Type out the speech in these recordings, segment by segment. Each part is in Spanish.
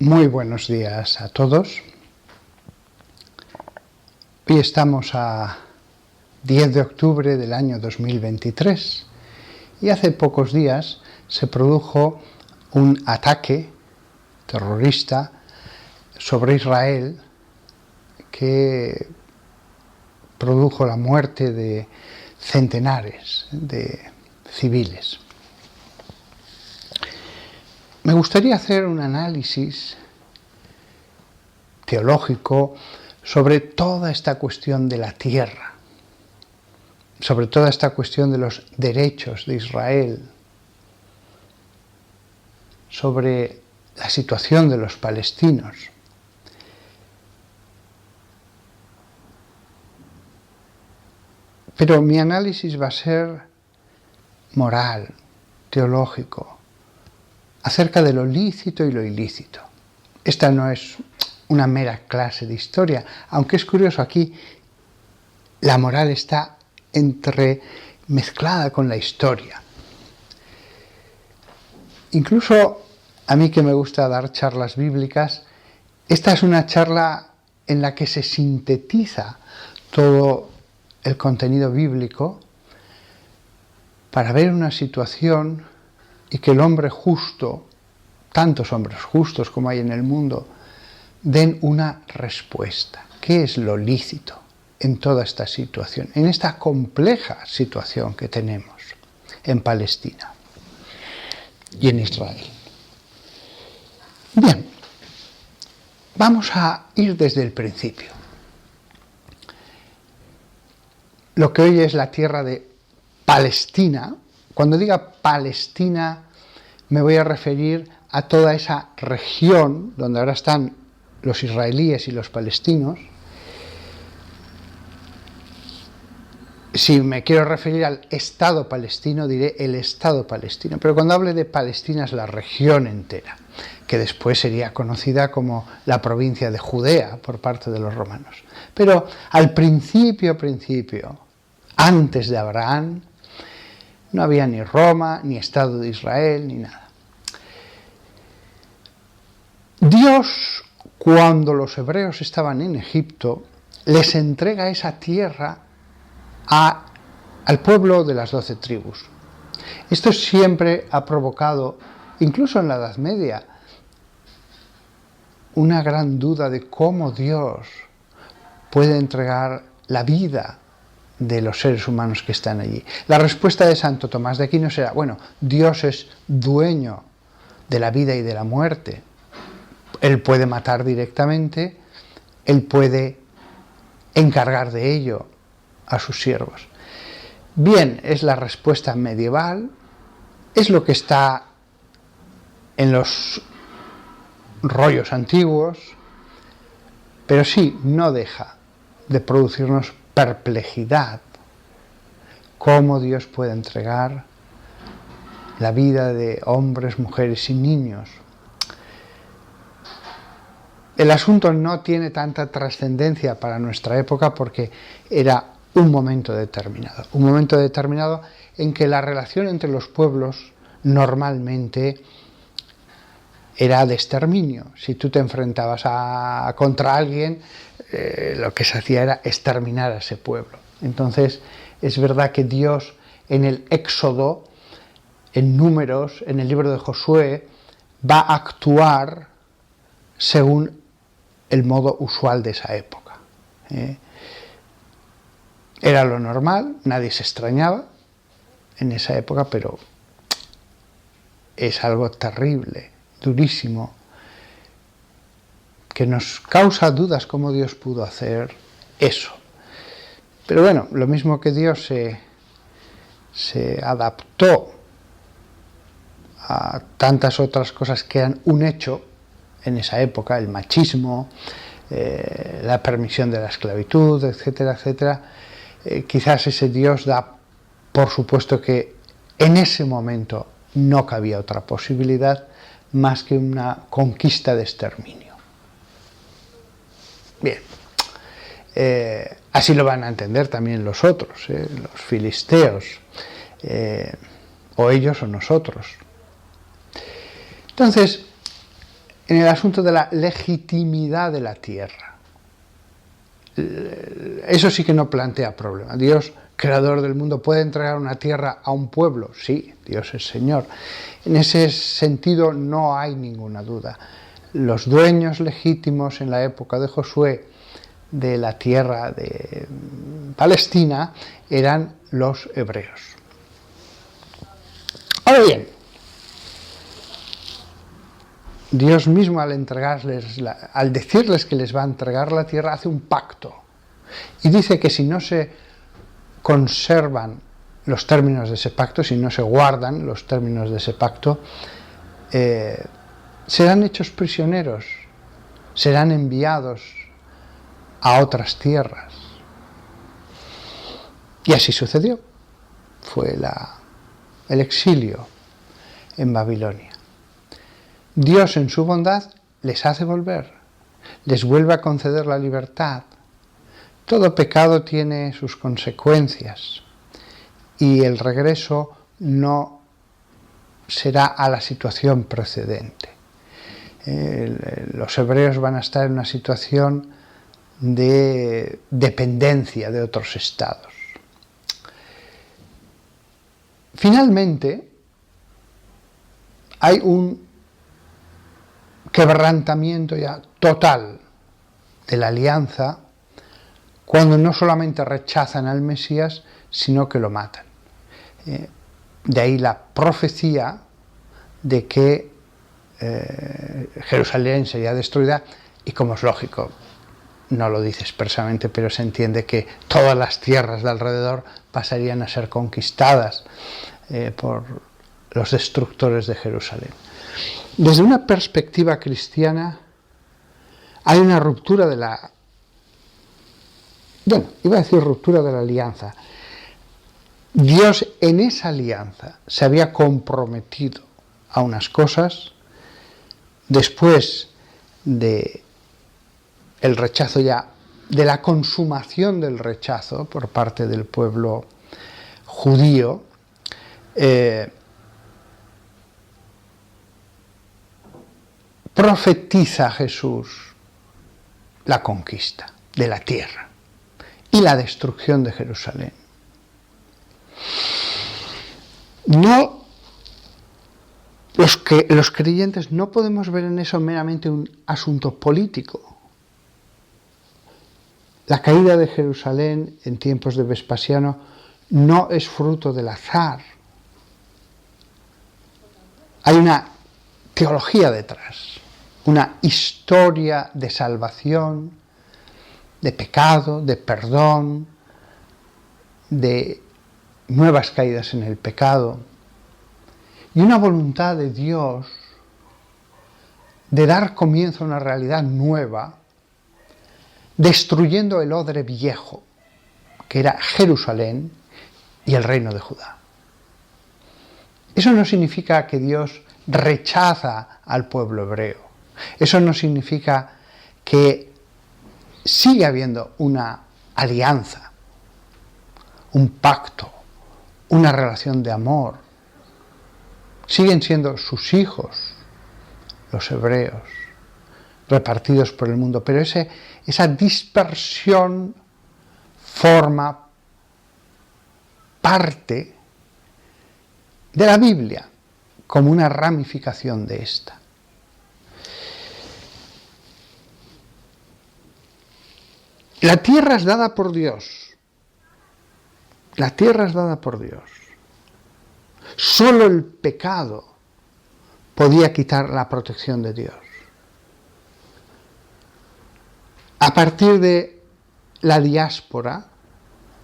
Muy buenos días a todos. Hoy estamos a 10 de octubre del año 2023 y hace pocos días se produjo un ataque terrorista sobre Israel que produjo la muerte de centenares de civiles. Me gustaría hacer un análisis teológico sobre toda esta cuestión de la tierra, sobre toda esta cuestión de los derechos de Israel, sobre la situación de los palestinos. Pero mi análisis va a ser moral, teológico, acerca de lo lícito y lo ilícito. Esta no es una mera clase de historia, aunque es curioso, aquí la moral está entremezclada con la historia. Incluso a mí, que me gusta dar charlas bíblicas, esta es una charla en la que se sintetiza todo el contenido bíblico para ver una situación y que el hombre justo, tantos hombres justos como hay en el mundo, den una respuesta. ¿Qué es lo lícito en toda esta situación, en esta compleja situación que tenemos en Palestina y en Israel? Bien, vamos a ir desde el principio. Lo que hoy es la tierra de Palestina. Cuando diga Palestina, me voy a referir a toda esa región donde ahora están los israelíes y los palestinos. Si me quiero referir al Estado palestino, diré el Estado palestino. Pero cuando hable de Palestina es la región entera, que después sería conocida como la provincia de Judea por parte de los romanos. Pero al principio, antes de Abraham, no había ni Roma, ni Estado de Israel, ni nada. Dios, cuando los hebreos estaban en Egipto, les entrega esa tierra al pueblo de las 12 tribus. Esto siempre ha provocado, incluso en la Edad Media, una gran duda de cómo Dios puede entregar la vida de los seres humanos que están allí. La respuesta de Santo Tomás de Aquino será: bueno, Dios es dueño de la vida y de la muerte. Él puede matar directamente, Él puede encargar de ello a sus siervos. Bien, es la respuesta medieval, es lo que está en los rollos antiguos, pero sí, no deja de producirnos perplejidad cómo Dios puede entregar la vida de hombres, mujeres y niños. El asunto no tiene tanta trascendencia para nuestra época porque era un momento determinado en que la relación entre los pueblos normalmente era de exterminio. Si tú te enfrentabas contra alguien, lo que se hacía era exterminar a ese pueblo. Entonces, es verdad que Dios en el Éxodo, en Números, en el libro de Josué, va a actuar según el modo usual de esa época. Era lo normal, nadie se extrañaba en esa época, pero es algo terrible, durísimo, que nos causa dudas cómo Dios pudo hacer eso. Pero bueno, lo mismo que Dios se adaptó a tantas otras cosas que eran un hecho en esa época, el machismo, la permisión de la esclavitud, etcétera, etcétera, quizás ese Dios da por supuesto que en ese momento no cabía otra posibilidad más que una conquista de exterminio. Bien, así lo van a entender también los otros, los filisteos, o ellos o nosotros. Entonces, en el asunto de la legitimidad de la tierra. Eso sí que no plantea problema. Dios, creador del mundo, ¿puede entregar una tierra a un pueblo? Sí, Dios es Señor. En ese sentido no hay ninguna duda. Los dueños legítimos en la época de Josué de la tierra de Palestina eran los hebreos. Ahora bien, Dios mismo al decirles que les va a entregar la tierra, hace un pacto y dice que si no se conservan los términos de ese pacto, si no se guardan los términos de ese pacto, serán hechos prisioneros, serán enviados a otras tierras. Y así sucedió. Fue el exilio en Babilonia. Dios en su bondad les hace volver, les vuelve a conceder la libertad. Todo pecado tiene sus consecuencias y el regreso no será a la situación precedente. Los hebreos van a estar en una situación de dependencia de otros estados. Finalmente, hay un quebrantamiento ya total de la alianza cuando no solamente rechazan al Mesías, sino que lo matan. De ahí la profecía de que Jerusalén sería destruida y, como es lógico, no lo dice expresamente, pero se entiende que todas las tierras de alrededor pasarían a ser conquistadas por los destructores de Jerusalén. Desde una perspectiva cristiana hay una ruptura de la... Bueno, iba a decir ruptura de la alianza. Dios en esa alianza se había comprometido a unas cosas. Después de el rechazo ya, de la consumación del rechazo por parte del pueblo judío, profetiza Jesús la conquista de la tierra y la destrucción de Jerusalén. Los creyentes no podemos ver en eso meramente un asunto político. La caída de Jerusalén en tiempos de Vespasiano no es fruto del azar. Hay una teología detrás, una historia de salvación, de pecado, de perdón, de nuevas caídas en el pecado, y una voluntad de Dios de dar comienzo a una realidad nueva, destruyendo el odre viejo, que era Jerusalén y el reino de Judá. Eso no significa que Dios rechaza al pueblo hebreo. Eso no significa que sigue habiendo una alianza, un pacto, una relación de amor. Siguen siendo sus hijos, los hebreos, repartidos por el mundo, pero esa dispersión forma parte de la Biblia como una ramificación de esta. La tierra es dada por Dios. La tierra es dada por Dios. Solo el pecado podía quitar la protección de Dios. A partir de la diáspora,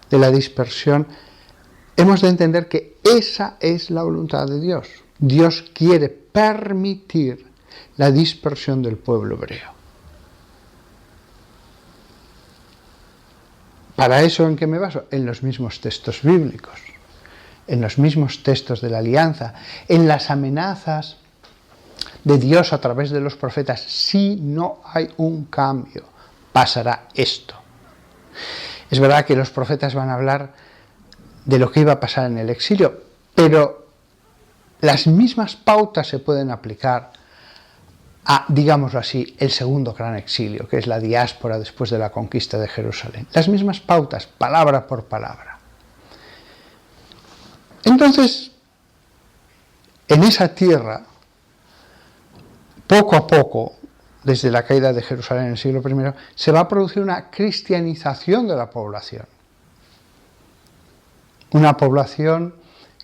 de la dispersión, hemos de entender que esa es la voluntad de Dios. Dios quiere permitir la dispersión del pueblo hebreo. ¿Para eso en qué me baso? En los mismos textos bíblicos, en los mismos textos de la alianza, en las amenazas de Dios a través de los profetas. Si no hay un cambio, pasará esto. Es verdad que los profetas van a hablar de lo que iba a pasar en el exilio, pero las mismas pautas se pueden aplicar a, digámoslo así, el segundo gran exilio, que es la diáspora después de la conquista de Jerusalén. Las mismas pautas, palabra por palabra. Entonces, en esa tierra, poco a poco, desde la caída de Jerusalén en el siglo I, se va a producir una cristianización de la población. Una población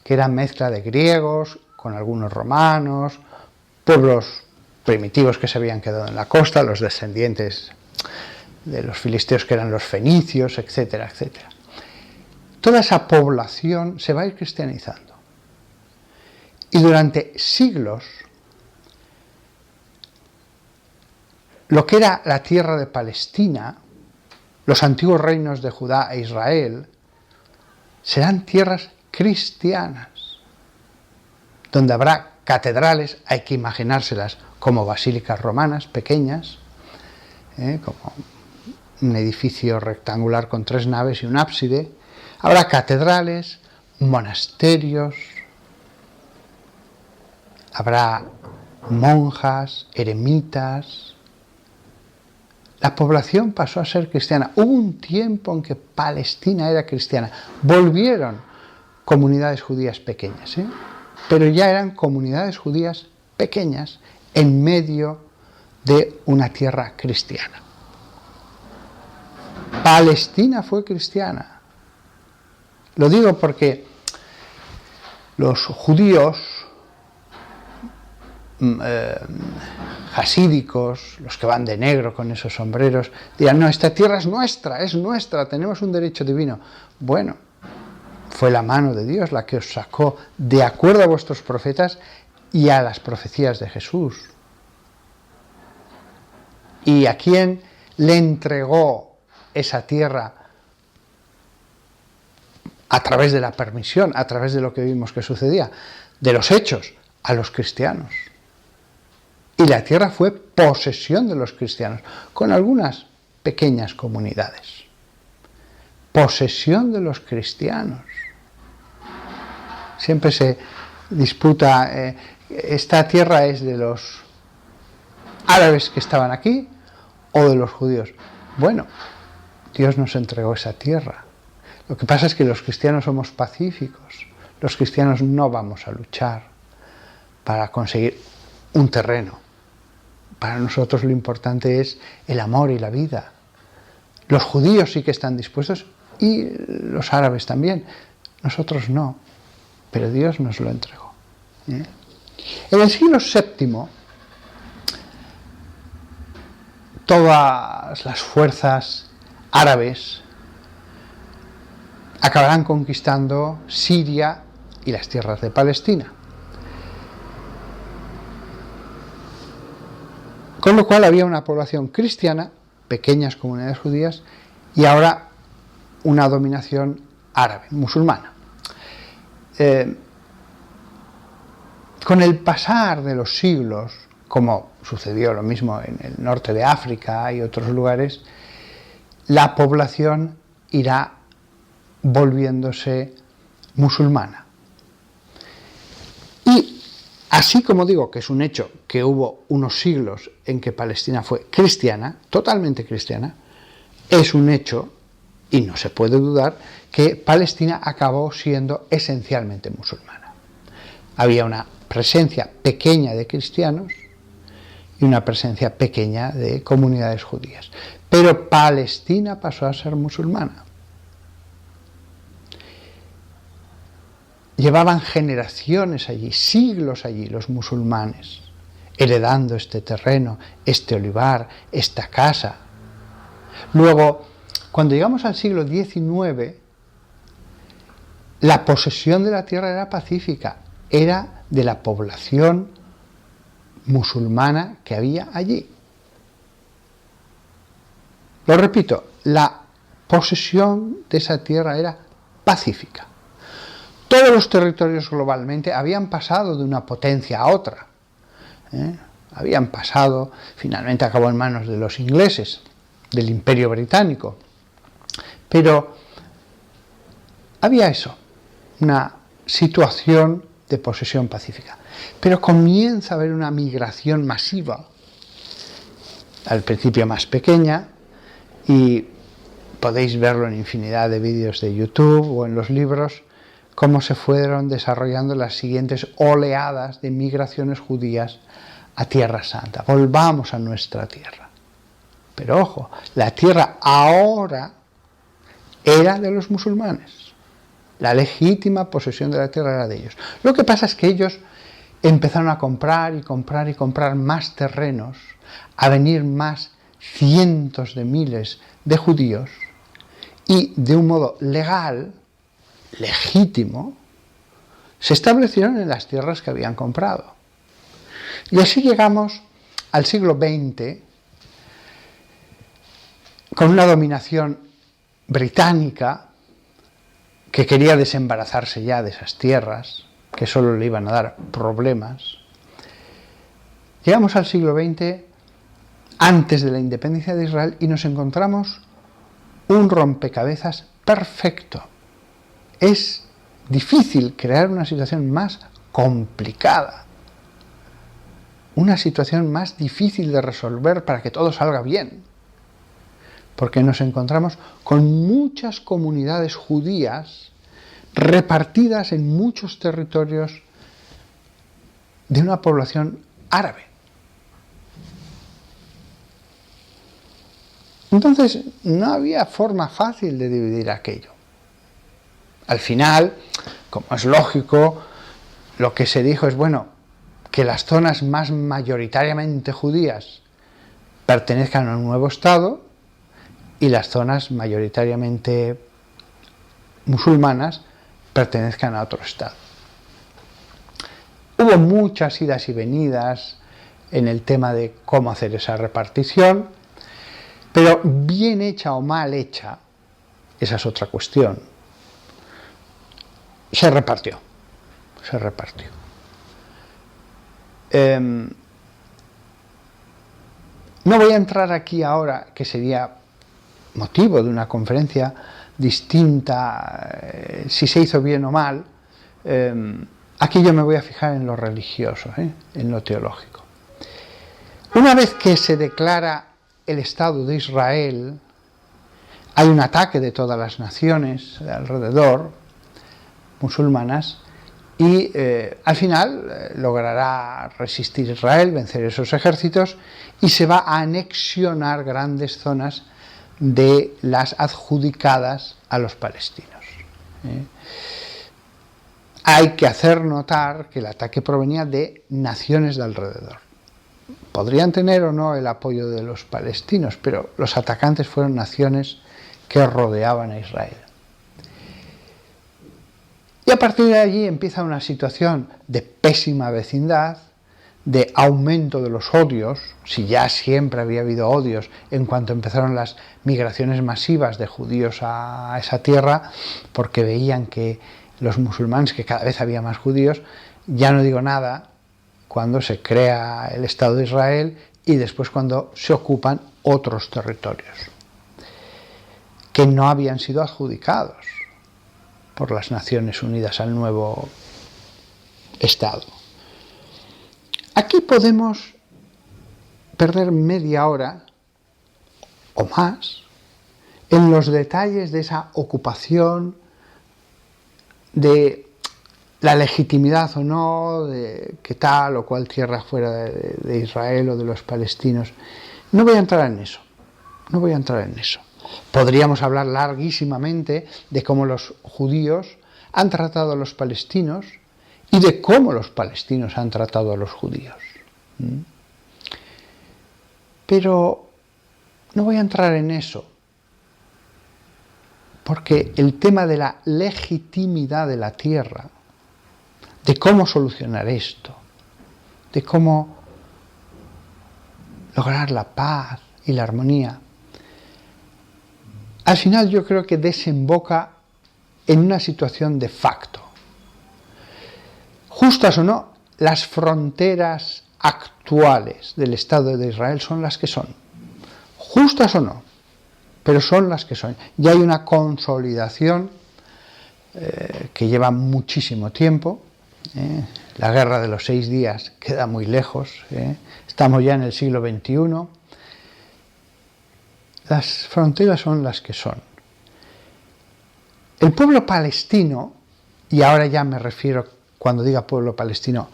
que era mezcla de griegos, con algunos romanos, pueblos primitivos que se habían quedado en la costa, los descendientes de los filisteos que eran los fenicios, etcétera, etcétera. Toda esa población se va a ir cristianizando. Y durante siglos, lo que era la tierra de Palestina, los antiguos reinos de Judá e Israel, serán tierras cristianas, donde habrá catedrales, hay que imaginárselas como basílicas romanas pequeñas, como un edificio rectangular con 3 naves y un ábside. Habrá catedrales, monasterios, habrá monjas, eremitas. La población pasó a ser cristiana. Hubo un tiempo en que Palestina era cristiana. Volvieron comunidades judías pequeñas, pero ya eran comunidades judías pequeñas en medio de una tierra cristiana. Palestina fue cristiana. Lo digo porque los judíos hasídicos, los que van de negro con esos sombreros, dirán, no, esta tierra es nuestra, tenemos un derecho divino. Bueno, fue la mano de Dios la que os sacó de acuerdo a vuestros profetas y a las profecías de Jesús. ¿Y a quién le entregó esa tierra? A través de la permisión, a través de lo que vimos que sucedía, de los hechos, a los cristianos. Y la tierra fue posesión de los cristianos, con algunas pequeñas comunidades. Posesión de los cristianos. Siempre se disputa, esta tierra es de los árabes que estaban aquí o de los judíos. Bueno, Dios nos entregó esa tierra. Lo que pasa es que los cristianos somos pacíficos. Los cristianos no vamos a luchar para conseguir un terreno. Para nosotros lo importante es el amor y la vida. Los judíos sí que están dispuestos y los árabes también. Nosotros no, pero Dios nos lo entregó. En el siglo VII, todas las fuerzas árabes acabarán conquistando Siria y las tierras de Palestina. Con lo cual había una población cristiana, pequeñas comunidades judías, y ahora una dominación árabe, musulmana. Con el pasar de los siglos, como sucedió lo mismo en el norte de África y otros lugares, la población irá volviéndose musulmana. Y así como digo que es un hecho que hubo unos siglos en que Palestina fue cristiana, totalmente cristiana, es un hecho, y no se puede dudar, que Palestina acabó siendo esencialmente musulmana. Había una presencia pequeña de cristianos y una presencia pequeña de comunidades judías. Pero Palestina pasó a ser musulmana. Llevaban generaciones allí, siglos allí, los musulmanes, heredando este terreno, este olivar, esta casa. Luego, cuando llegamos al siglo XIX, la posesión de la tierra era pacífica, era de la población musulmana que había allí. Lo repito, la posesión de esa tierra era pacífica. Todos los territorios globalmente habían pasado de una potencia a otra. Habían pasado, finalmente acabó en manos de los ingleses, del Imperio Británico. Pero había eso, una situación de posesión pacífica. Pero comienza a haber una migración masiva al principio más pequeña, y podéis verlo en infinidad de vídeos de YouTube o en los libros, cómo se fueron desarrollando las siguientes oleadas de migraciones judías a Tierra Santa. Volvamos a nuestra tierra. Pero ojo, la tierra ahora era de los musulmanes. La legítima posesión de la tierra era de ellos. Lo que pasa es que ellos empezaron a comprar y comprar y comprar más terrenos, a venir más cientos de miles de judíos, y de un modo legal, legítimo, se establecieron en las tierras que habían comprado. Y así llegamos al siglo XX, con una dominación británica que quería desembarazarse ya de esas tierras, que solo le iban a dar problemas. Llegamos al siglo XX, antes de la independencia de Israel, y nos encontramos un rompecabezas perfecto. Es difícil crear una situación más complicada, una situación más difícil de resolver para que todo salga bien, porque nos encontramos con muchas comunidades judías repartidas en muchos territorios de una población árabe. Entonces, no había forma fácil de dividir aquello. Al final, como es lógico, lo que se dijo es, bueno, que las zonas más mayoritariamente judías pertenezcan a un nuevo Estado y las zonas mayoritariamente musulmanas pertenezcan a otro Estado. Hubo muchas idas y venidas en el tema de cómo hacer esa repartición, pero bien hecha o mal hecha, esa es otra cuestión. Se repartió. No voy a entrar aquí ahora, que sería motivo de una conferencia distinta, si se hizo bien o mal. Aquí yo me voy a fijar en lo religioso, en lo teológico. Una vez que se declara el Estado de Israel, hay un ataque de todas las naciones de alrededor, musulmanas, y al final logrará resistir Israel, vencer esos ejércitos, y se va a anexionar grandes zonas de las adjudicadas a los palestinos. Hay que hacer notar que el ataque provenía de naciones de alrededor. Podrían tener o no el apoyo de los palestinos, pero los atacantes fueron naciones que rodeaban a Israel. Y a partir de allí empieza una situación de pésima vecindad, de aumento de los odios, si ya siempre había habido odios en cuanto empezaron las migraciones masivas de judíos a esa tierra, porque veían que los musulmanes, que cada vez había más judíos, ya no digo nada cuando se crea el Estado de Israel y después cuando se ocupan otros territorios que no habían sido adjudicados por las Naciones Unidas al nuevo Estado. Aquí podemos perder media hora o más en los detalles de esa ocupación, de la legitimidad o no de que tal o cual tierra fuera de Israel o de los palestinos. No voy a entrar en eso. Podríamos hablar larguísimamente de cómo los judíos han tratado a los palestinos y de cómo los palestinos han tratado a los judíos. Pero no voy a entrar en eso, porque el tema de la legitimidad de la tierra, de cómo solucionar esto, de cómo lograr la paz y la armonía, al final yo creo que desemboca en una situación de facto. Justas o no, las fronteras actuales del Estado de Israel son las que son. Justas o no, pero son las que son. Ya hay una consolidación que lleva muchísimo tiempo. La guerra de los 6 días queda muy lejos. Estamos ya en el siglo XXI. las fronteras son las que son. El pueblo palestino, y ahora ya me refiero, cuando diga pueblo palestino,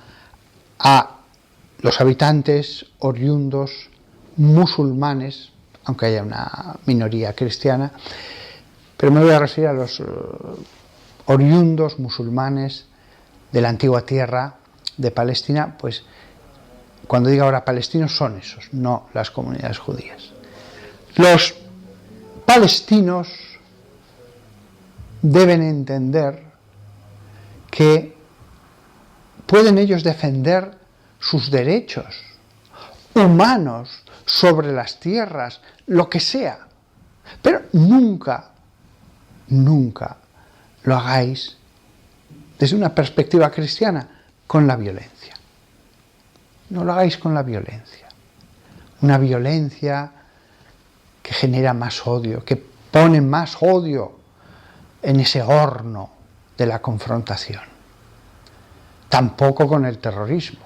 a los habitantes oriundos musulmanes, aunque haya una minoría cristiana, pero me voy a referir a los oriundos musulmanes de la antigua tierra de Palestina, pues cuando diga ahora palestinos son esos, no las comunidades judías. Los palestinos deben entender que pueden ellos defender sus derechos humanos sobre las tierras, lo que sea, pero nunca lo hagáis desde una perspectiva cristiana con la violencia. No lo hagáis con la violencia. Una violencia que genera más odio, que pone más odio en ese horno de la confrontación. Tampoco con el terrorismo.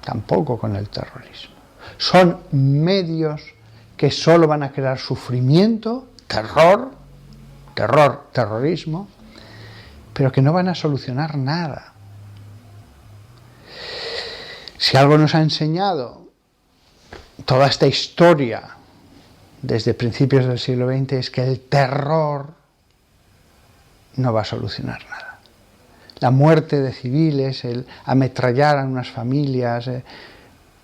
Tampoco con el terrorismo. Son medios que solo van a crear sufrimiento, terrorismo, pero que no van a solucionar nada. Si algo nos ha enseñado toda esta historia desde principios del siglo XX es que el terror no va a solucionar nada. La muerte de civiles, el ametrallar a unas familias,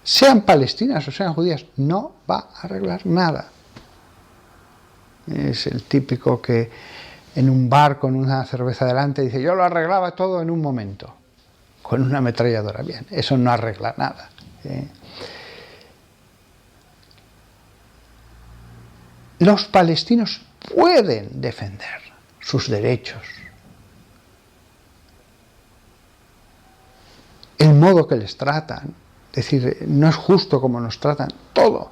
sean palestinas o sean judías, no va a arreglar nada. Es el típico que en un bar con una cerveza delante dice: yo lo arreglaba todo en un momento, con una ametralladora. Bien, eso no arregla nada. Los palestinos pueden defender sus derechos. El modo que les tratan, es decir, no es justo como nos tratan, todo,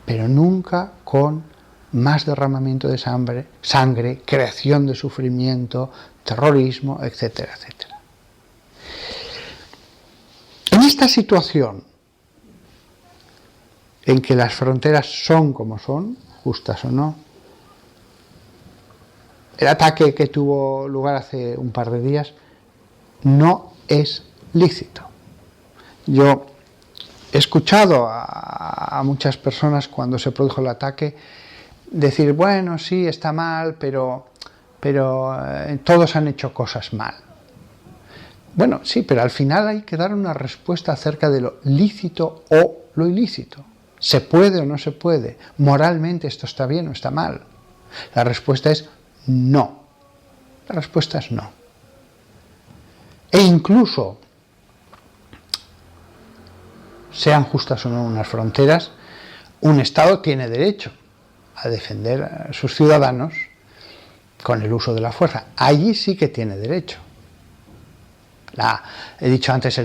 pero nunca con más derramamiento de sangre, creación de sufrimiento, terrorismo, etcétera, etcétera. En esta situación en que las fronteras son como son, justas o no, el ataque que tuvo lugar hace un par de días no es lícito. Yo he escuchado a muchas personas cuando se produjo el ataque decir: bueno, sí, está mal, pero todos han hecho cosas mal. Bueno, sí, pero al final hay que dar una respuesta acerca de lo lícito o lo ilícito. ¿Se puede o no se puede? Moralmente esto está bien o está mal. La respuesta es no. La respuesta es no. E incluso, sean justas o no unas fronteras, un Estado tiene derecho a defender a sus ciudadanos con el uso de la fuerza. Allí sí que tiene derecho. He dicho antes,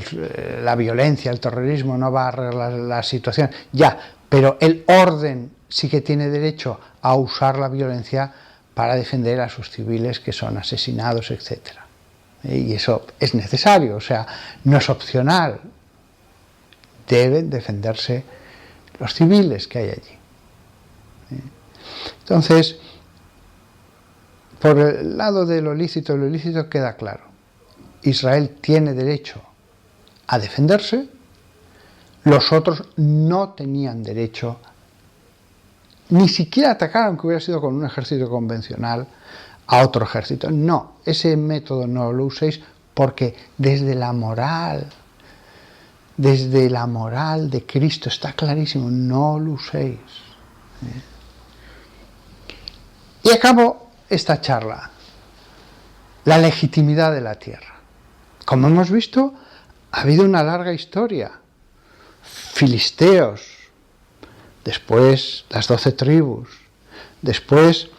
la violencia, el terrorismo no va a arreglar la situación, ya, pero el orden sí que tiene derecho a usar la violencia para defender a sus civiles que son asesinados, etc. Y eso es necesario, o sea, no es opcional. Deben defenderse los civiles que hay allí. Entonces, por el lado de lo lícito y lo ilícito queda claro. Israel tiene derecho a defenderse, los otros no tenían derecho ni siquiera a atacar, aunque hubiera sido con un ejército convencional, a otro ejército. No, ese método no lo uséis, porque desde la moral de Cristo está clarísimo, no lo uséis. Y acabo esta charla, la legitimidad de la tierra. Como hemos visto, ha habido una larga historia. Filisteos, después las 12 tribus, después,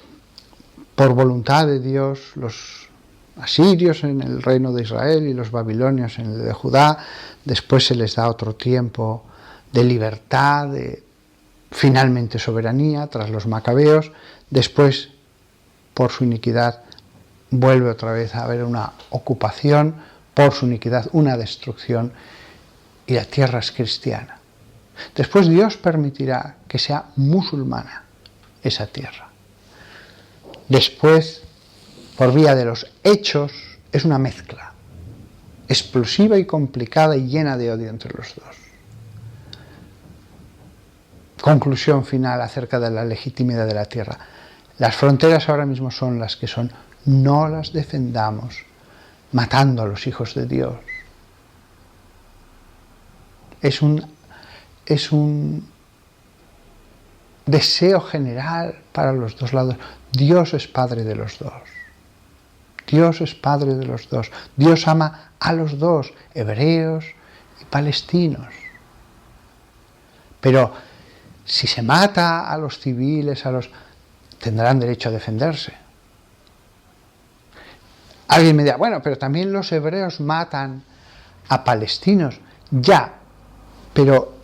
por voluntad de Dios, los asirios en el reino de Israel y los babilonios en el de Judá. Después se les da otro tiempo de libertad, de finalmente soberanía tras los macabeos. Después, por su iniquidad, vuelve otra vez a haber una ocupación, por su iniquidad una destrucción, y la tierra es cristiana. Después Dios permitirá que sea musulmana, esa tierra. Después, por vía de los hechos, es una mezcla explosiva y complicada y llena de odio entre los dos. Conclusión final acerca de la legitimidad de la tierra. Las fronteras ahora mismo son las que son. No las defendamos matando a los hijos de Dios. Es un deseo general para los dos lados. Dios es Padre de los dos. Dios es Padre de los dos. Dios ama a los dos, hebreos y palestinos. Pero si se mata a los civiles, tendrán derecho a defenderse. Alguien me dirá, bueno, pero también los hebreos matan a palestinos. Ya, pero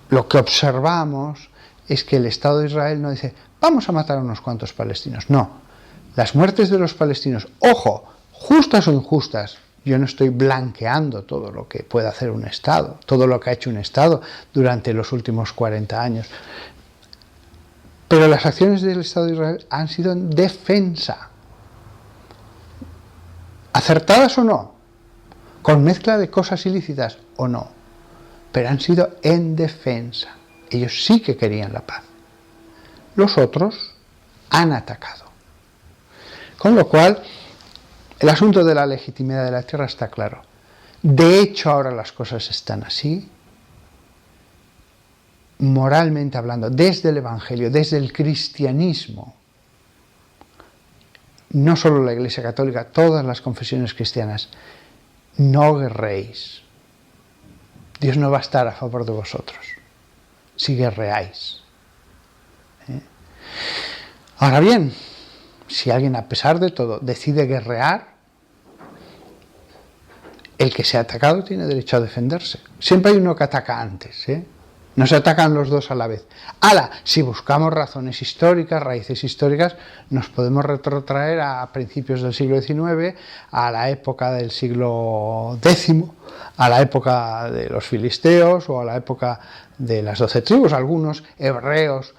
lo que observamos es que el Estado de Israel no dice, vamos a matar a unos cuantos palestinos. No, las muertes de los palestinos, ojo, justas o injustas, yo no estoy blanqueando todo lo que puede hacer un Estado, todo lo que ha hecho un Estado durante los últimos 40 años. Pero las acciones del Estado de Israel han sido en defensa. ¿Acertadas o no? ¿Con mezcla de cosas ilícitas o no? Pero han sido en defensa. Ellos sí que querían la paz. Los otros han atacado. Con lo cual, el asunto de la legitimidad de la tierra está claro. De hecho, ahora las cosas están así, moralmente hablando, desde el Evangelio, desde el cristianismo. No solo la Iglesia Católica, todas las confesiones cristianas. No guerréis. Dios no va a estar a favor de vosotros si guerreáis. Ahora bien, si alguien a pesar de todo decide guerrear, el que se ha atacado tiene derecho a defenderse. Siempre hay uno que ataca antes, No se atacan los dos a la vez. Ahora, si buscamos razones históricas, raíces históricas, nos podemos retrotraer a principios del siglo XIX, a la época del siglo X, a la época de los filisteos o a la época de las 12 tribus. Algunos hebreos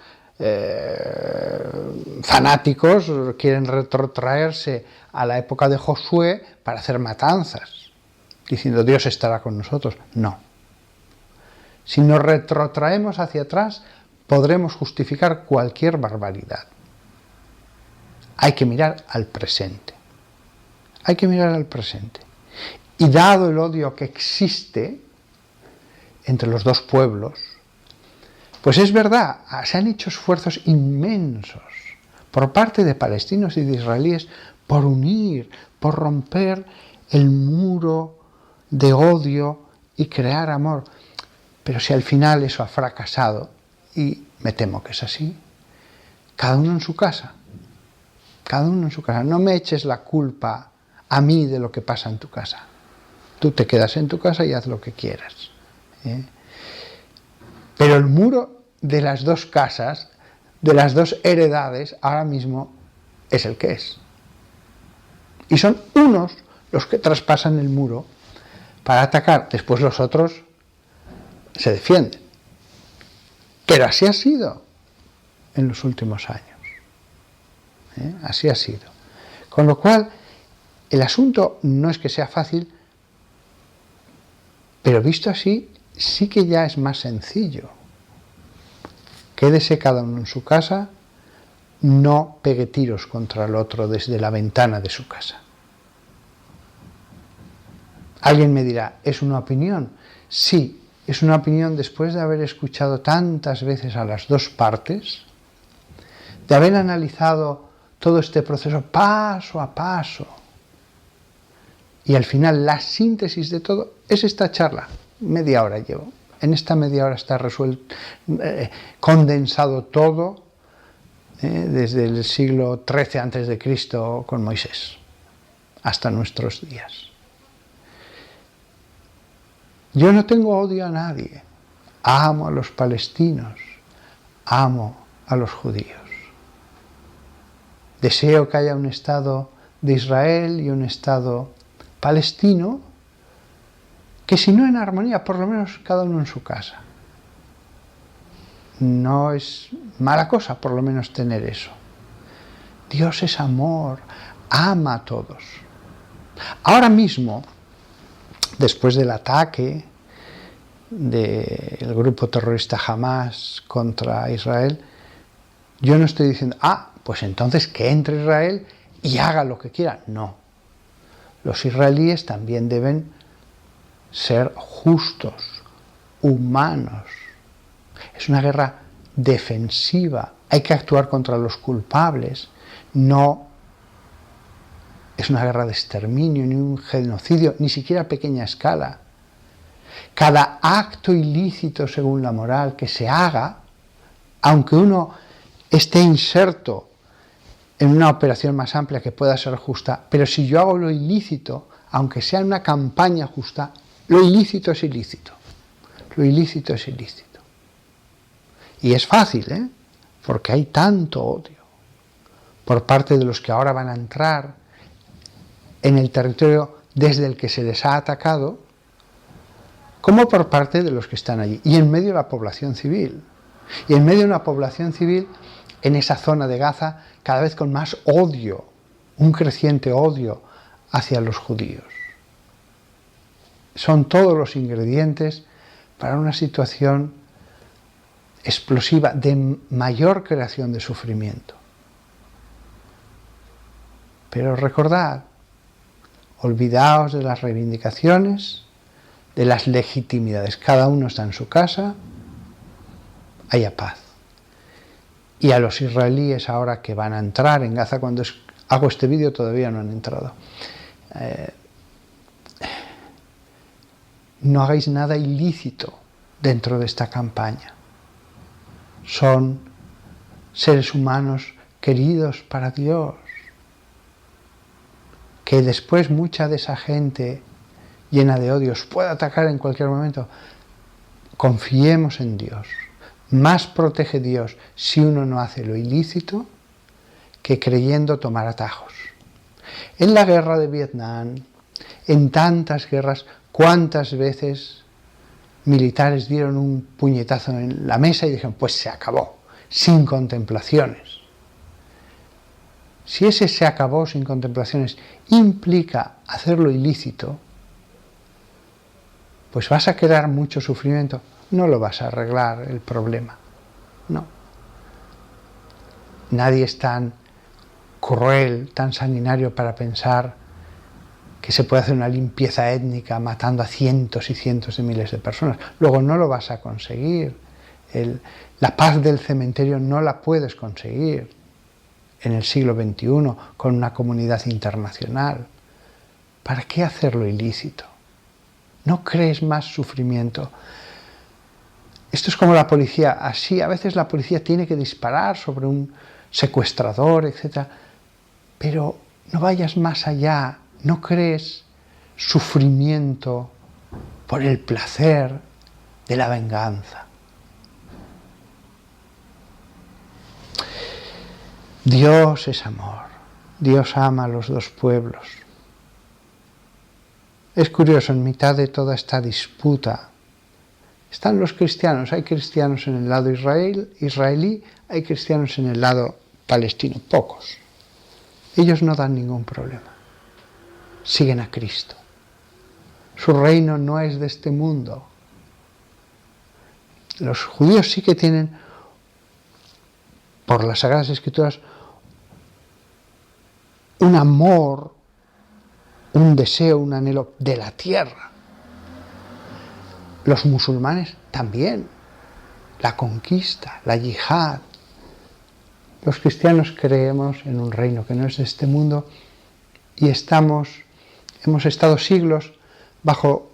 fanáticos quieren retrotraerse a la época de Josué para hacer matanzas, diciendo Dios estará con nosotros. No. Si nos retrotraemos hacia atrás, podremos justificar cualquier barbaridad. Hay que mirar al presente. Hay que mirar al presente. Y dado el odio que existe entre los dos pueblos, pues es verdad, se han hecho esfuerzos inmensos por parte de palestinos y de israelíes por unir, por romper el muro de odio y crear amor. Pero si al final eso ha fracasado, y me temo que es así, cada uno en su casa, no me eches la culpa a mí de lo que pasa en tu casa. Tú te quedas en tu casa y haz lo que quieras. Pero el muro de las dos casas, de las dos heredades, ahora mismo es el que es. Y son unos los que traspasan el muro para atacar, después los otros se defienden. Pero así ha sido en los últimos años. Así ha sido. Con lo cual, el asunto no es que sea fácil, pero visto así, sí que ya es más sencillo. Quédese cada uno en su casa, no pegue tiros contra el otro desde la ventana de su casa. Alguien me dirá, ¿es una opinión? Sí. Es una opinión después de haber escuchado tantas veces a las dos partes, de haber analizado todo este proceso paso a paso. Y al final la síntesis de todo es esta charla. Media hora llevo. En esta media hora está resuelto, condensado todo, desde el siglo XIII a.C. con Moisés hasta nuestros días. Yo no tengo odio a nadie. Amo a los palestinos. Amo a los judíos. Deseo que haya un Estado de Israel y un Estado palestino, que si no en armonía, por lo menos cada uno en su casa. no es mala cosa por lo menos tener eso. Dios es amor, ama a todos. Ahora mismo, después del ataque del grupo terrorista Hamas contra Israel, yo no estoy diciendo, pues entonces que entre Israel y haga lo que quiera. No. Los israelíes también deben ser justos, humanos. Es una guerra defensiva. Hay que actuar contra los culpables. No es una guerra de exterminio, ni un genocidio, ni siquiera a pequeña escala. Cada acto ilícito según la moral que se haga, aunque uno esté inserto en una operación más amplia que pueda ser justa, pero si yo hago lo ilícito, aunque sea una campaña justa, lo ilícito es ilícito. Lo ilícito es ilícito. Y es fácil, porque hay tanto odio por parte de los que ahora van a entrar en el territorio desde el que se les ha atacado, como por parte de los que están allí. Y en medio de la población civil. Y en medio de una población civil en esa zona de Gaza cada vez con más odio, un creciente odio hacia los judíos. Son todos los ingredientes para una situación explosiva de mayor creación de sufrimiento. Pero recordad, olvidaos de las reivindicaciones, de las legitimidades. Cada uno está en su casa, haya paz. Y a los israelíes ahora que van a entrar en Gaza, cuando hago este vídeo todavía no han entrado. No hagáis nada ilícito dentro de esta campaña. Son seres humanos queridos para Dios. Que después mucha de esa gente llena de odios pueda atacar en cualquier momento. Confiemos en Dios. Más protege Dios si uno no hace lo ilícito que creyendo tomar atajos. En la guerra de Vietnam, en tantas guerras, ¿cuántas veces militares dieron un puñetazo en la mesa y dijeron, pues se acabó, sin contemplaciones? Si ese se acabó sin contemplaciones implica hacerlo ilícito, pues vas a crear mucho sufrimiento. No lo vas a arreglar el problema. No. Nadie es tan cruel, tan sanguinario para pensar que se puede hacer una limpieza étnica matando a cientos y cientos de miles de personas. Luego no lo vas a conseguir. La paz del cementerio no la puedes conseguir en el siglo XXI con una comunidad internacional. ¿Para qué hacerlo ilícito? No crees más sufrimiento. Esto es como la policía. Así, a veces la policía tiene que disparar sobre un secuestrador, etc. Pero no vayas más allá. No crees sufrimiento por el placer de la venganza. Dios es amor. Dios ama a los dos pueblos. Es curioso, en mitad de toda esta disputa están los cristianos. Hay cristianos en el lado israelí, hay cristianos en el lado palestino, pocos. Ellos no dan ningún problema. Siguen a Cristo. Su reino no es de este mundo. Los judíos sí que tienen, por las Sagradas Escrituras, un amor, un deseo, un anhelo de la tierra. Los musulmanes también. La conquista, la yihad. Los cristianos creemos en un reino que no es de este mundo y hemos estado siglos bajo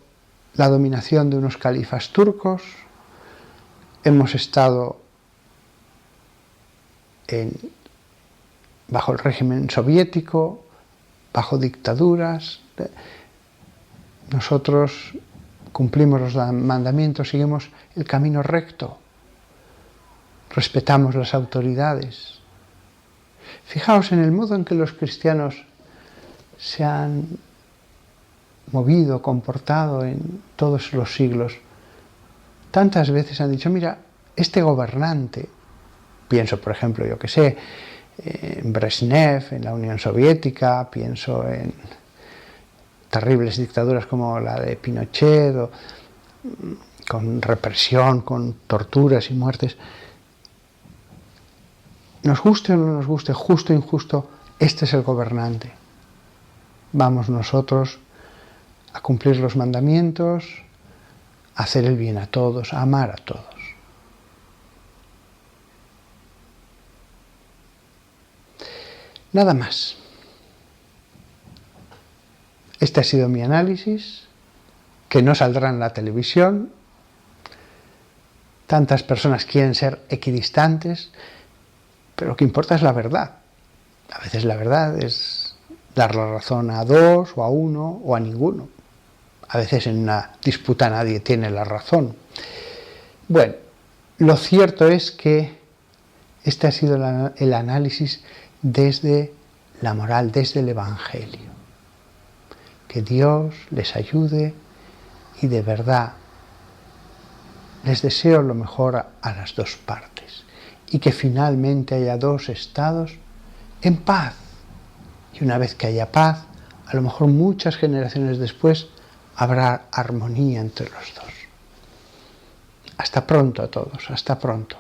la dominación de unos califas turcos, hemos estado bajo el régimen soviético, bajo dictaduras. Nosotros cumplimos los mandamientos, seguimos el camino recto, respetamos las autoridades. Fijaos en el modo en que los cristianos se han movido, comportado en todos los siglos. Tantas veces han dicho, mira, este gobernante, pienso por ejemplo, yo que sé, en Brezhnev, en la Unión Soviética, pienso en terribles dictaduras como la de Pinochet, con represión, con torturas y muertes. Nos guste o no nos guste, justo o injusto, este es el gobernante. Vamos nosotros a cumplir los mandamientos, a hacer el bien a todos, a amar a todos. Nada más. Este ha sido mi análisis, que no saldrá en la televisión. Tantas personas quieren ser equidistantes, pero lo que importa es la verdad. A veces la verdad es dar la razón a dos, o a uno, o a ninguno. A veces en una disputa nadie tiene la razón. Bueno, lo cierto es que este ha sido el análisis desde la moral, desde el Evangelio. Que Dios les ayude y de verdad les deseo lo mejor a las dos partes y que finalmente haya dos estados en paz. Y una vez que haya paz, a lo mejor muchas generaciones después habrá armonía entre los dos. Hasta pronto a todos, hasta pronto.